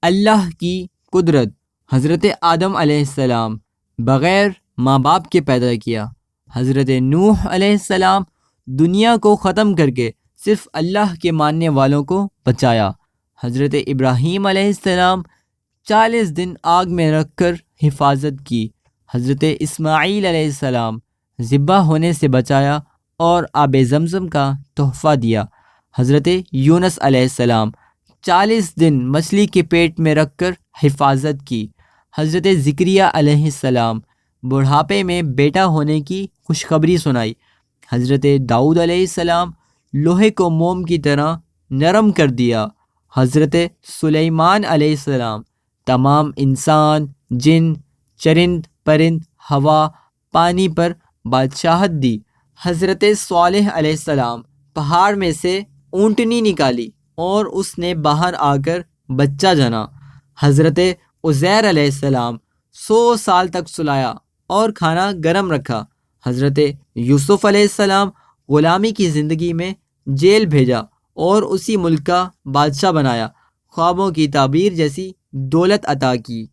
اللہ کی قدرت، حضرت آدم علیہ السلام بغیر ماں باپ کے پیدا کیا، حضرت نوح علیہ السلام دنیا کو ختم کر کے صرف اللہ کے ماننے والوں کو بچایا، حضرت ابراہیم علیہ السلام 40 دن آگ میں رکھ کر حفاظت کی، حضرت اسماعیل علیہ السلام ذبح ہونے سے بچایا اور آب زمزم کا تحفہ دیا، حضرت یونس علیہ السلام 40 دن مچھلی کے پیٹ میں رکھ کر حفاظت کی، حضرت زکریا علیہ السلام بڑھاپے میں بیٹا ہونے کی خوشخبری سنائی، حضرت داؤد علیہ السلام لوہے کو موم کی طرح نرم کر دیا، حضرت سلیمان علیہ السلام تمام انسان، جن، چرند پرند، ہوا، پانی پر بادشاہت دی، حضرت صالح علیہ السلام پہاڑ میں سے اونٹنی نکالی اور اس نے باہر آ کر بچہ جنا، حضرت عزیر علیہ السلام 100 سال تک سلایا اور کھانا گرم رکھا، حضرت یوسف علیہ السلام غلامی کی زندگی میں جیل بھیجا اور اسی ملک کا بادشاہ بنایا، خوابوں کی تعبیر جیسی دولت عطا کی۔